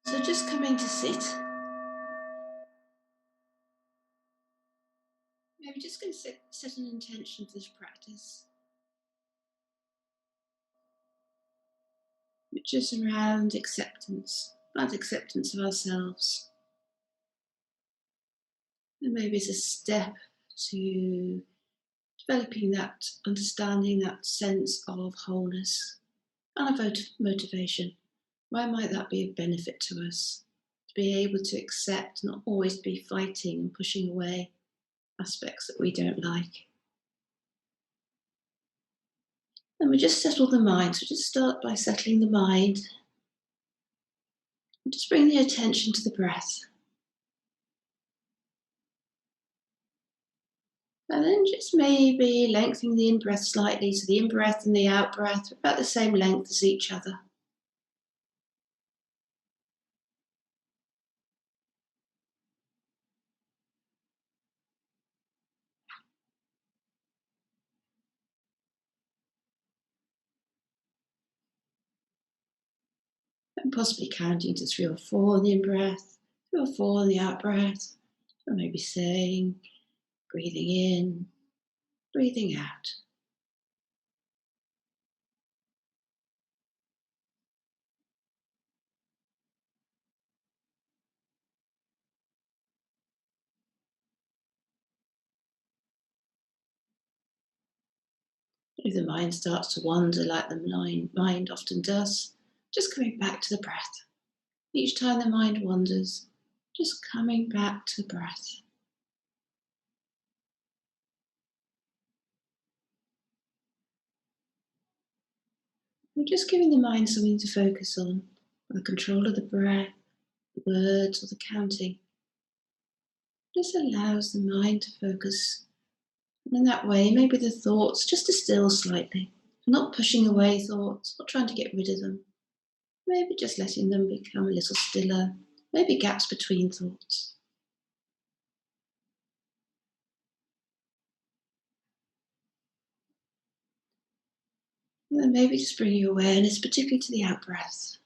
So just coming to sit, maybe just going to set an intention for this practice, which is around acceptance of ourselves. And maybe it's a step to developing that understanding, that sense of wholeness and a motivation. Why might that be a benefit to us? To be able to accept, not always be fighting and pushing away aspects that we don't like. And we just settle the mind. So just start by settling the mind. And just bring the attention to the breath. And then just maybe lengthening the in-breath slightly. So the in-breath and the out-breath are about the same length as each other. And possibly counting to 3 or 4 in the in-breath, 3 or 4 in the out-breath. Or maybe saying, breathing in, breathing out. If the mind starts to wander like the mind often does, just coming back to the breath. Each time the mind wanders, just coming back to the breath. We're just giving the mind something to focus on, the control of the breath, the words or the counting. Just allows the mind to focus. And in that way, maybe the thoughts just distill slightly. Not pushing away thoughts, not trying to get rid of them. Maybe just letting them become a little stiller. Maybe gaps between thoughts. And then maybe just bring your awareness, particularly to the out-breath.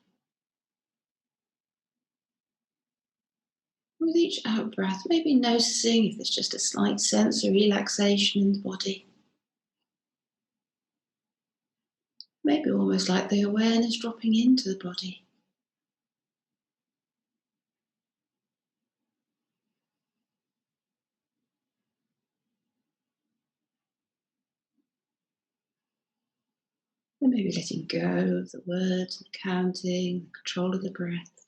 With each out-breath, maybe noticing if there's just a slight sense of relaxation in the body. Maybe almost like the awareness dropping into the body. And maybe letting go of the words and the counting, the control of the breath.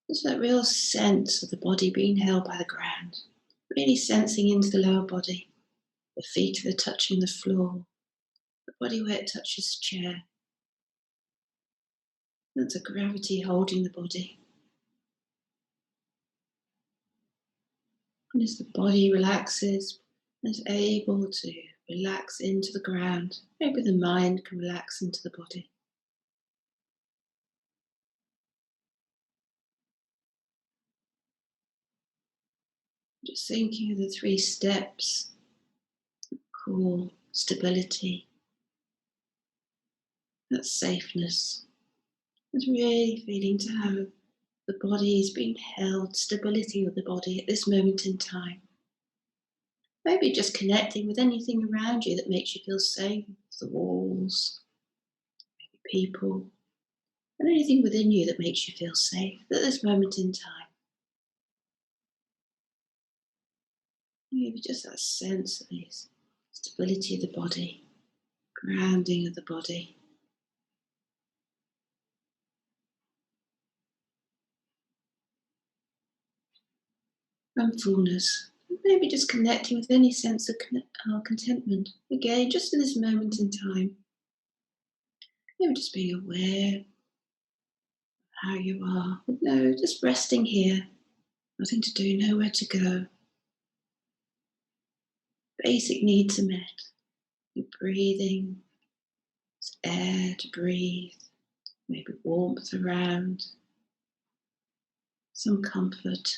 There's that real sense of the body being held by the ground. Really sensing into the lower body. The feet are touching the floor. The body where it touches the chair. That's a gravity holding the body. And as the body relaxes, is able to relax into the ground, maybe the mind can relax into the body. Just thinking of the 3 steps: cool, stability, that safeness. It's really feeling to have the body is being held, stability of the body at this moment in time. Maybe just connecting with anything around you that makes you feel safe, the walls, maybe people, and anything within you that makes you feel safe at this moment in time. Maybe just that sense of this stability of the body, grounding of the body. And fullness. Maybe just connecting with any sense of contentment. Again, just in this moment in time. Maybe just being aware of how you are. No, just resting here. Nothing to do, nowhere to go. Basic needs are met. You're breathing. There's air to breathe. Maybe warmth around. Some comfort.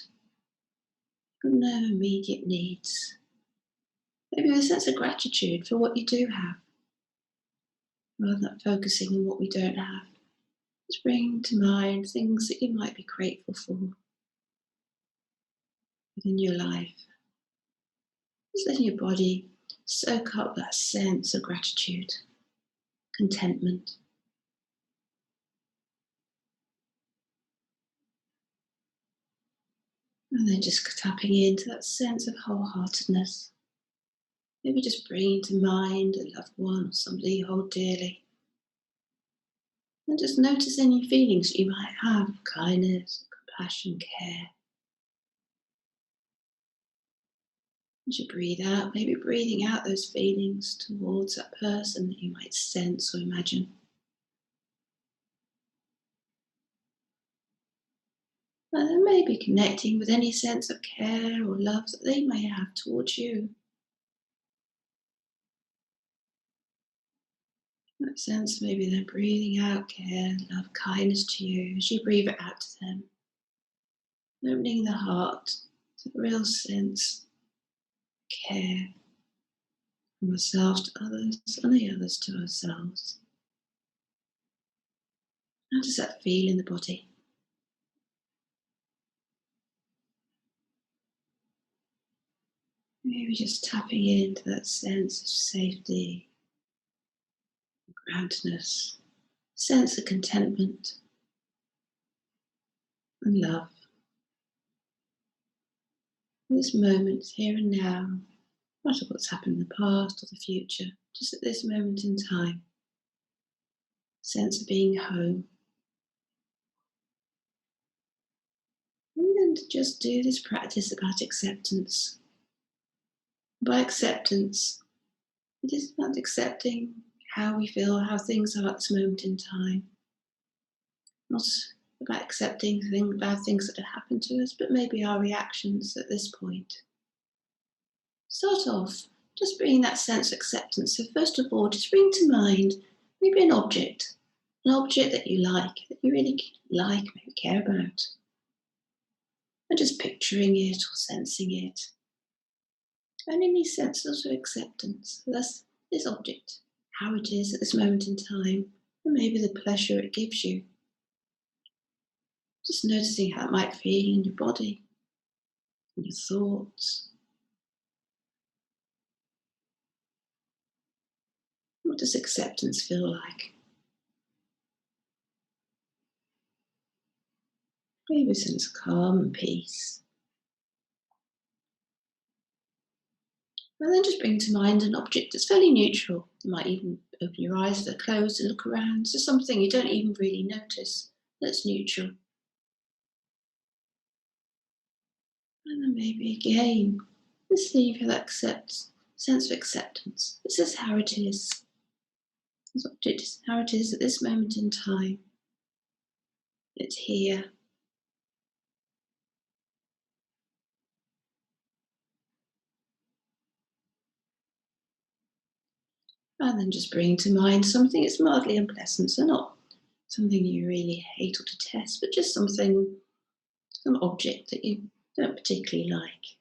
But no immediate needs. Maybe a sense of gratitude for what you do have, rather than focusing on what we don't have. Just bring to mind things that you might be grateful for within your life. Just letting your body soak up that sense of gratitude, contentment. And then just tapping into that sense of wholeheartedness. Maybe just bringing to mind a loved one or somebody you hold dearly. And just notice any feelings you might have of kindness, compassion, care. As you breathe out, maybe breathing out those feelings towards that person that you might sense or imagine. And then maybe connecting with any sense of care or love that they may have towards you. That sense, maybe they're breathing out care, love, kindness to you as you breathe it out to them. Opening the heart to a real sense of care from ourselves to others and the others to ourselves. How does that feel in the body? Maybe just tapping into that sense of safety, groundedness, sense of contentment and love. In this moment, here and now, no matter what's happened in the past or the future, just at this moment in time, sense of being home. And then to just do this practice about acceptance. By acceptance, it is about accepting how we feel, how things are at this moment in time. Not about accepting bad things that have happened to us, but maybe our reactions at this point. Start off just bringing that sense of acceptance. So first of all, just bring to mind maybe an object that you like, that you really like, maybe care about. And just picturing it or sensing it. And any senses of acceptance. So that's this object, how it is at this moment in time, and maybe the pleasure it gives you. Just noticing how it might feel in your body, in your thoughts. What does acceptance feel like? Maybe a sense of calm and peace. And then just bring to mind an object that's fairly neutral. You might even open your eyes if they're closed and look around. So something you don't even really notice that's neutral. And then maybe again, just leave that sense of acceptance. This is how it is. This object is how it is at this moment in time. It's here. And then just bring to mind something that's mildly unpleasant. So not something you really hate or detest, but just some object that you don't particularly like.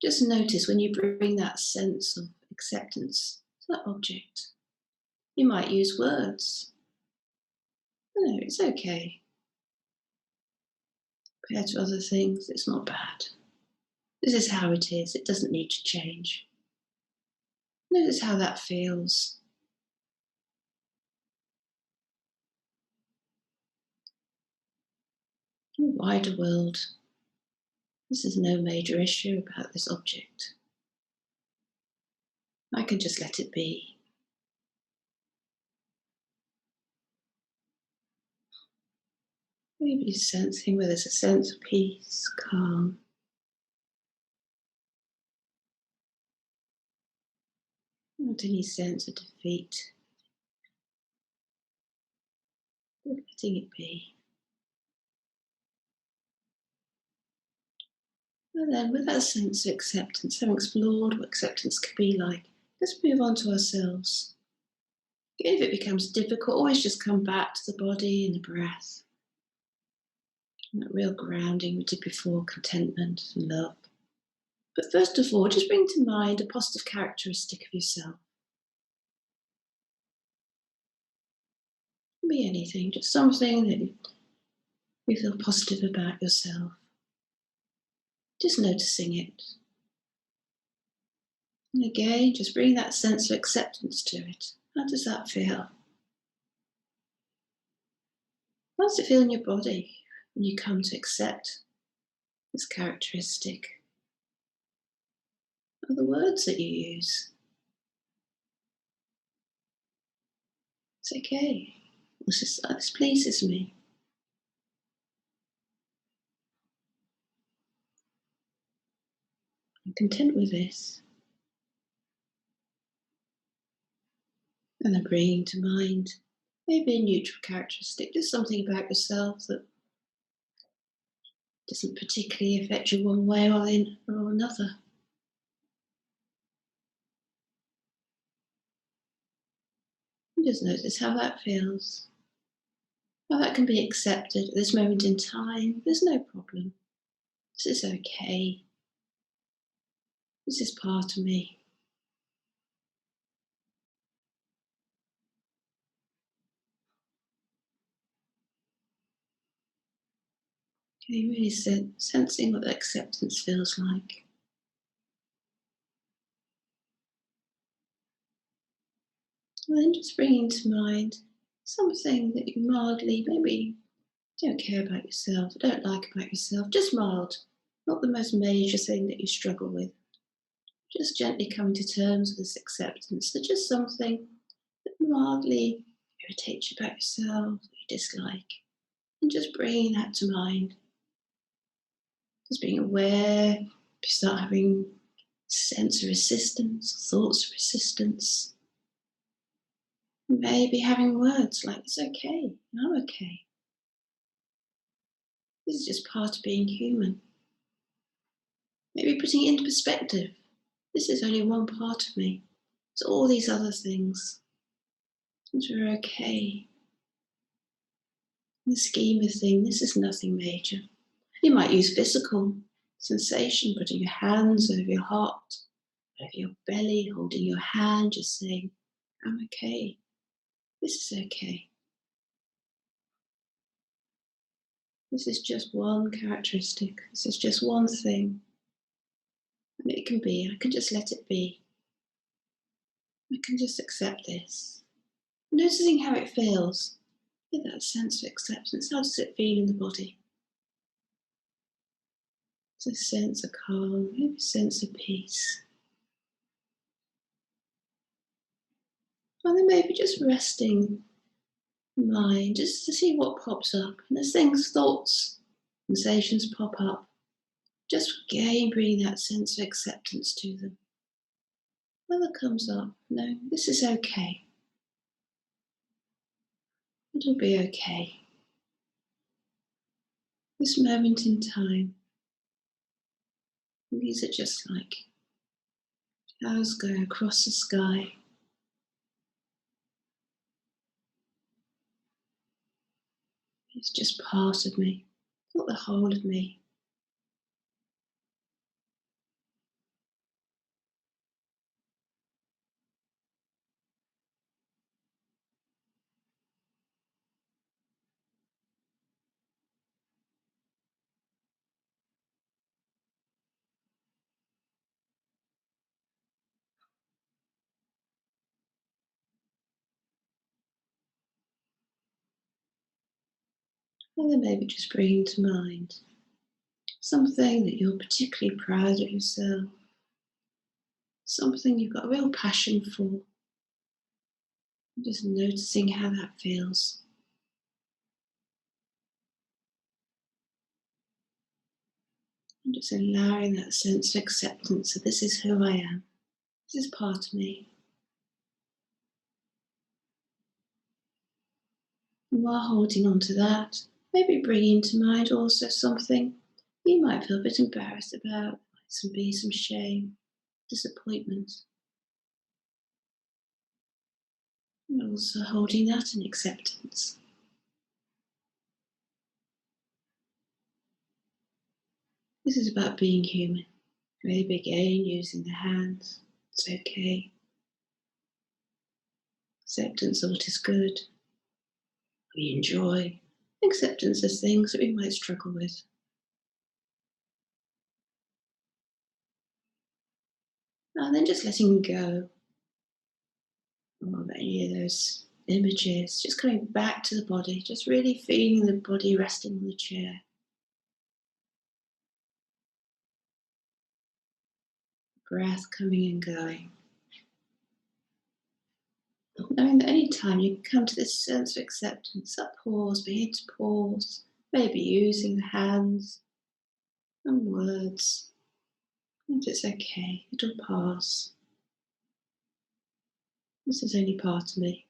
Just notice when you bring that sense of acceptance to that object. You might use words. No, it's okay. Compared to other things, it's not bad. This is how it is. It doesn't need to change. Notice how that feels. In a wider world, this is no major issue about this object. I can just let it be. Maybe sensing where there's a sense of peace, calm. Not any sense of defeat. But letting it be. And then with that sense of acceptance, having explored what acceptance could be like, let's move on to ourselves. Even if it becomes difficult, always just come back to the body and the breath. And that real grounding we did before, contentment and love. But first of all, just bring to mind a positive characteristic of yourself. be anything, just something that you feel positive about yourself. Just noticing it. And again, just bring that sense of acceptance to it. How does that feel? How does it feel in your body when you come to accept this characteristic? What are the words that you use? It's okay. This pleases me. I'm content with this. And then bringing to mind maybe a neutral characteristic, just something about yourself that doesn't particularly affect you one way or another. And just notice how that feels, how that can be accepted at this moment in time. There's no problem. This is okay. This is part of me. Okay, really sensing what that acceptance feels like. And then just bringing to mind something that you mildly maybe don't care about yourself, don't like about yourself, just mild, not the most major thing that you struggle with. Just gently coming to terms with this acceptance that just something that mildly irritates you about yourself, that you dislike, and just bringing that to mind. Just being aware, if you start having a sense of resistance, thoughts of resistance, maybe having words like, it's okay, I'm okay. This is just part of being human. Maybe putting it into perspective. This is only one part of me. It's all these other things. And we're okay. In the scheme of things, this is nothing major. You might use physical sensation, putting your hands over your heart, over your belly, holding your hand, just saying, I'm okay. This is okay. This is just one characteristic. This is just one thing. And it can be. I can just let it be. I can just accept this. Noticing how it feels. Get that sense of acceptance. How does it feel in the body? It's a sense of calm, maybe a sense of peace. And then maybe just resting the mind, just to see what pops up. And as things, thoughts, sensations pop up, just again bring that sense of acceptance to them. Whatever comes up, no, this is okay. It'll be okay. This moment in time, these are just like clouds going across the sky. It's just part of me, not the whole of me. And then maybe just bringing to mind something that you're particularly proud of yourself, something you've got a real passion for. Just noticing how that feels. And just allowing that sense of acceptance that this is who I am. This is part of me. And while holding on to that, maybe bringing to mind also something you might feel a bit embarrassed about, some shame, disappointment. And also holding that in acceptance. This is about being human. Maybe again using the hands. It's okay. Acceptance of what is good, we enjoy, acceptance of things that we might struggle with. And then just letting go of any of those images, just coming back to the body, just really feeling the body resting on the chair, breath coming and going. Knowing that any time you come to this sense of acceptance, that pause, being to pause, maybe using the hands and words, and it's okay, it'll pass. This is only part of me.